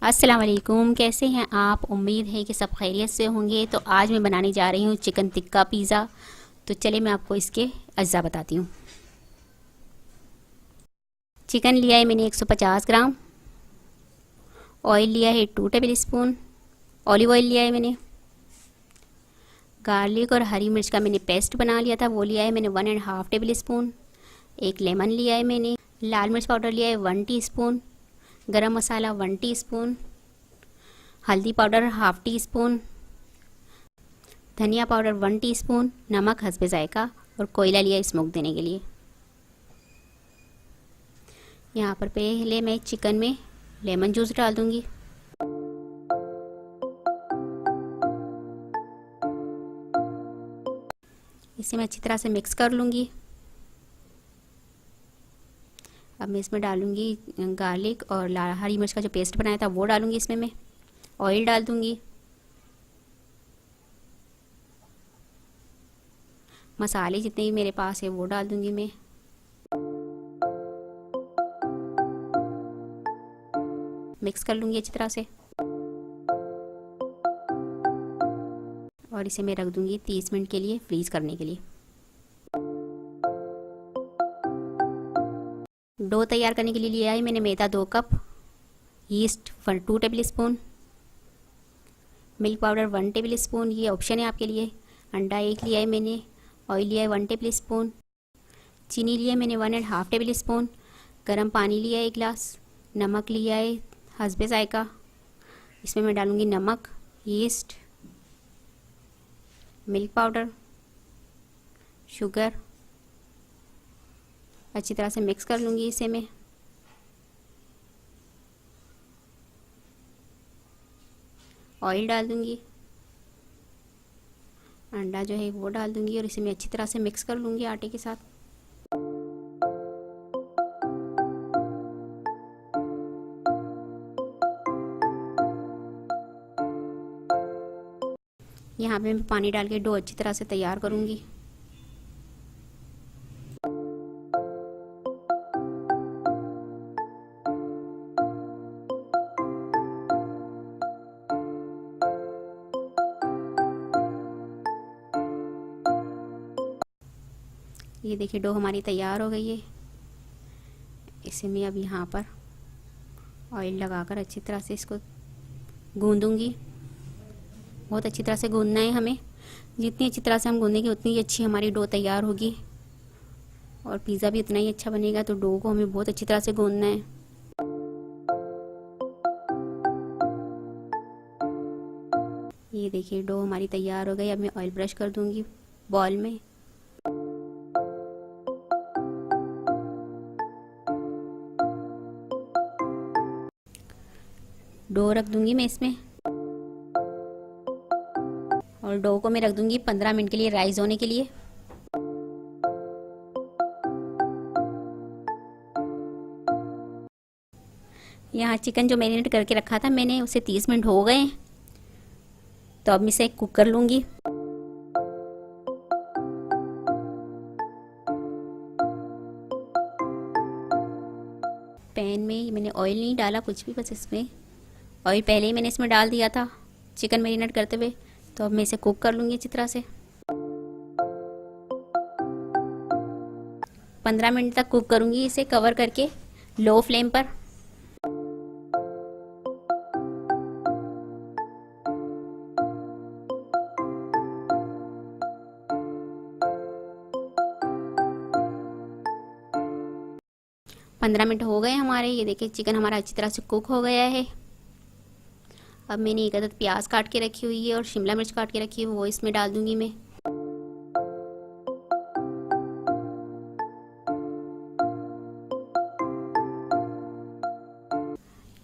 अस्सलाम वालेकुम, कैसे हैं आप। उम्मीद है कि सब खैरियत से होंगे। तो आज मैं बनाने जा रही हूँ चिकन टिक्का पिज़्ज़ा। तो चलिए मैं आपको इसके अज्जा बताती हूँ। चिकन लिया है मैंने 150 ग्राम। ऑयल लिया है 2 टेबल स्पून। ऑलिव ऑयल लिया है मैंने। गार्लिक और हरी मिर्च का मैंने पेस्ट बना लिया था, वो लिया है मैंने 1.5 टेबल स्पून। एक लेमन लिया है मैंने। लाल मिर्च पाउडर लिया है 1 टीस्पून। गरम मसाला 1 टीस्पून। हल्दी पाउडर हाफ़ टी स्पून। धनिया पाउडर 1 टीस्पून। नमक हस्बे जायका। और कोयला लिया स्मोक देने के लिए। यहाँ पर पहले मैं चिकन में लेमन जूस डाल दूँगी। इसे मैं अच्छी तरह से मिक्स कर लूँगी। अब मैं इसमें डालूँगी गार्लिक और हरी मिर्च का जो पेस्ट बनाया था वो डालूँगी इसमें मैं। ऑयल डाल दूँगी। मसाले जितने भी मेरे पास है वो डाल दूँगी मैं। मिक्स कर लूँगी अच्छी तरह से और इसे मैं रख दूँगी 30 मिनट के लिए फ्रीज़ करने के लिए। डो तैयार करने के लिए लिया है मैंने मैदा 2 cup. Yeast 2 table spoon. Milk powder 1 table spoon, ये ऑप्शन है आपके लिए। अंडा 1 लिया है मैंने। ऑयल लिया है 1 टेबल स्पून। चीनी लिया है मैंने 1.5 टेबल स्पून। गर्म पानी लिया है 1 गिलास। नमक लिया है हस्बे जायका। इसमें मैं डालूँगी नमक, यीस्ट, मिल्क पाउडर, शुगर। अच्छी तरह से मिक्स कर लूँगी इसे मैं। ऑयल डाल दूँगी। अंडा जो है वो डाल दूँगी और इसे मैं अच्छी तरह से मिक्स कर लूँगी आटे के साथ। यहाँ पे मैं पानी डाल के डो अच्छी तरह से तैयार करूँगी। ये देखिए डो हमारी तैयार हो गई है। इसे मैं अब यहाँ पर ऑयल लगाकर अच्छी तरह से इसको गूँधूँगी। बहुत अच्छी तरह से गूँधना है हमें। जितनी अच्छी तरह से हम गूँधेंगे उतनी ही अच्छी हमारी डो तैयार होगी और पिज़्ज़ा भी उतना ही अच्छा बनेगा। तो डो को हमें बहुत अच्छी तरह से गूँधना है। ये देखिए डो हमारी तैयार हो गई। अब मैं ऑयल ब्रश कर दूँगी बॉल में। डो रख दूँगी मैं इसमें और डो को मैं रख दूँगी 15 मिनट के लिए राइज़ होने के लिए। यहाँ चिकन जो मैरिनेट करके रखा था मैंने उसे 30 मिनट हो गए। तो अब मैं इसे कुक कर लूँगी। पैन में मैंने ऑयल नहीं डाला कुछ भी, बस इसमें ऑयल पहले ही मैंने इसमें डाल दिया था चिकन मैरिनेट करते हुए। तो अब मैं इसे कुक कर लूँगी अच्छी तरह से। 15 मिनट तक कुक करूँगी इसे कवर करके लो फ्लेम पर। पंद्रह मिनट हो गए हमारे। ये देखिए चिकन हमारा अच्छी तरह से कुक हो गया है। अब मैंने एक अदद प्याज काट के रखी हुई है और शिमला मिर्च काट के रखी है, वो इसमें डाल दूंगी मैं।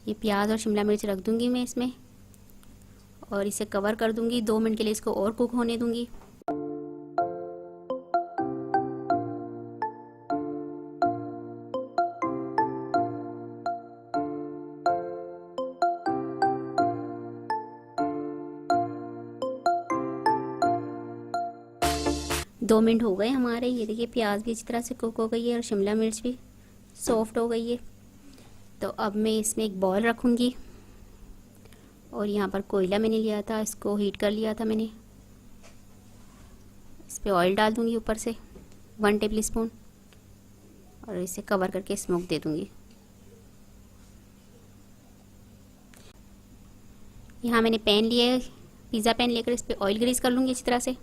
ये प्याज और शिमला मिर्च रख दूंगी मैं इसमें और इसे कवर कर दूंगी। 2 मिनट के लिए इसको और कुक होने दूंगी। दो मिनट हो गए हमारे। ये देखिए प्याज भी अच्छी तरह से कुक हो गई है और शिमला मिर्च भी सॉफ्ट हो गई है। तो अब मैं इसमें एक बॉल रखूँगी। और यहाँ पर कोयला मैंने लिया था, इसको हीट कर लिया था मैंने। इस पर ऑयल डाल दूँगी ऊपर से 1 टेबल स्पून और इसे कवर करके स्मोक दे दूँगी। यहाँ मैंने पैन लिया है, पिज़्ज़ा पैन लेकर इस पर ऑयल ग्रीस कर लूँगी अच्छी तरह से।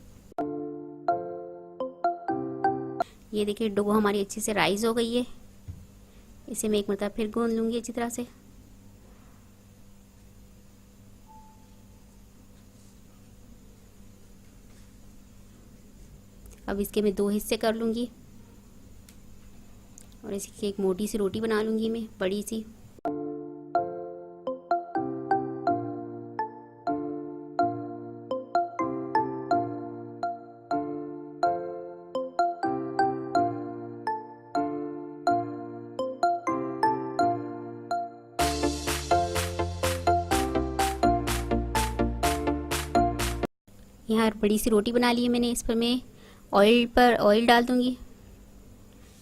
ये देखिए डो हमारी अच्छे से राइज हो गई है। इसे मैं एक मरतबा फिर गूंद लूँगी अच्छी तरह से। अब इसके मैं 2 हिस्से कर लूँगी और इसकी एक मोटी सी रोटी बना लूँगी मैं, बड़ी सी। यहाँ बड़ी सी रोटी बना ली है मैंने। इस पर मैं ऑयल डाल दूँगी,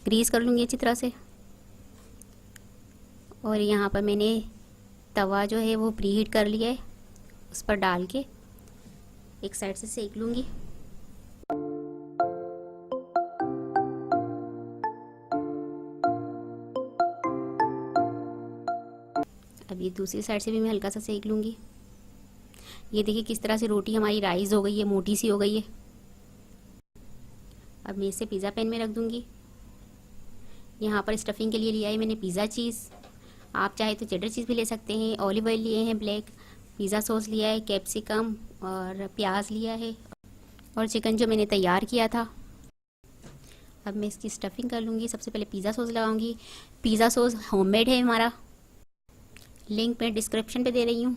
ग्रीस कर लूँगी अच्छी तरह से। और यहाँ पर मैंने तवा जो है वो प्री हीट कर लिया है, उस पर डाल के एक साइड से सेक लूँगी। अब ये दूसरी साइड से भी मैं हल्का सा सेक लूँगी। ये देखिए किस तरह से रोटी हमारी राइज हो गई है, मोटी सी हो गई है। अब मैं इसे पिज़्ज़ा पैन में रख दूँगी। यहाँ पर स्टफिंग के लिए लिया है मैंने पिज़्ज़ा चीज़। आप चाहे तो चेडर चीज़ भी ले सकते हैं। ऑलिव ऑयल लिए हैं ब्लैक, पिज़्ज़ा सॉस लिया है, कैप्सिकम और प्याज लिया है और चिकन जो मैंने तैयार किया था। अब मैं इसकी स्टफिंग कर लूँगी। सबसे पहले पिज़्ज़ा सॉस लगाऊँगी। पिज़्ज़ा सॉस होममेड है हमारा, लिंक मैं डिस्क्रिप्शन पे दे रही हूँ।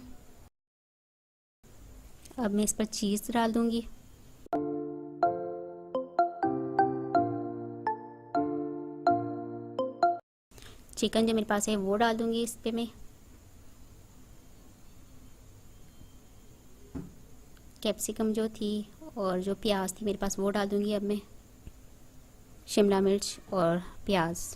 अब मैं इस पर चीज़ डाल दूँगी। चिकन जो मेरे पास है वो डाल दूँगी इस पे मैं। कैप्सिकम जो थी और जो प्याज थी मेरे पास वो डाल दूँगी। अब मैं शिमला मिर्च और प्याज।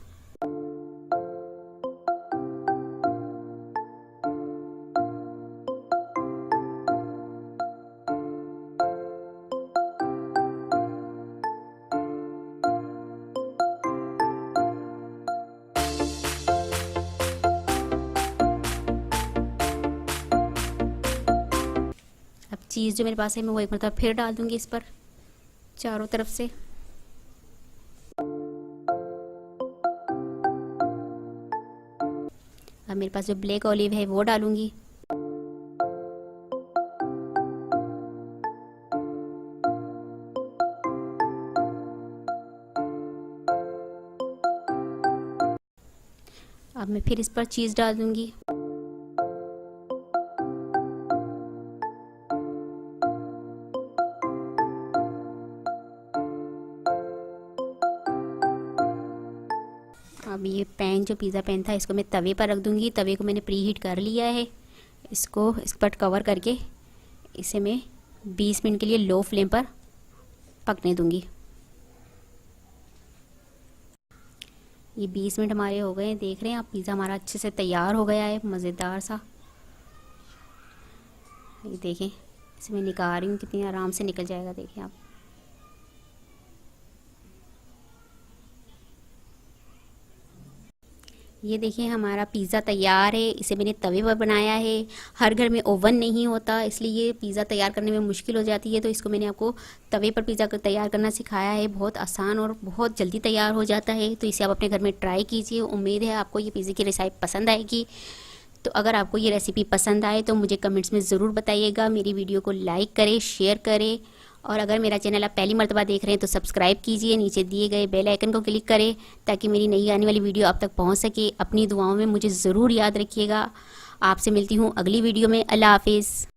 चीज़ जो मेरे पास है मैं वो एक मरतबा फिर डाल दूँगी इस पर चारों तरफ से। अब मेरे पास जो ब्लैक ऑलिव है वो डालूँगी। अब मैं फिर इस पर चीज़ डाल दूँगी। अब ये पैन जो पिज़्ज़ा पैन था इसको मैं तवे पर रख दूँगी। तवे को मैंने प्री हीट कर लिया है। इसको इस पर कवर करके इसे मैं 20 मिनट के लिए लो फ्लेम पर पकने दूँगी। ये 20 मिनट हमारे हो गए हैं। देख रहे हैं आप पिज़्ज़ा हमारा अच्छे से तैयार हो गया है, मज़ेदार सा। ये देखें, इसे मैं निकाल रही हूँ, कितनी आराम से निकल जाएगा। देखें आप, ये देखिए हमारा पिज़्ज़ा तैयार है। इसे मैंने तवे पर बनाया है। हर घर में ओवन नहीं होता, इसलिए ये पिज़्ज़ा तैयार करने में मुश्किल हो जाती है। तो इसको मैंने आपको तवे पर पिज़्ज़ा तैयार करना सिखाया है। बहुत आसान और बहुत जल्दी तैयार हो जाता है। तो इसे आप अपने घर में ट्राई कीजिए। उम्मीद है आपको ये पिज़्ज़ा की रेसिपी पसंद आएगी। तो अगर आपको ये रेसिपी पसंद आए तो मुझे कमेंट्स में ज़रूर बताइएगा। मेरी वीडियो को लाइक करें, शेयर करें और अगर मेरा चैनल आप पहली मर्तबा देख रहे हैं तो सब्सक्राइब कीजिए। नीचे दिए गए बेल आइकन को क्लिक करें ताकि मेरी नई आने वाली वीडियो आप तक पहुंच सके। अपनी दुआओं में मुझे ज़रूर याद रखिएगा। आपसे मिलती हूँ अगली वीडियो में। अल्लाह हाफिज़।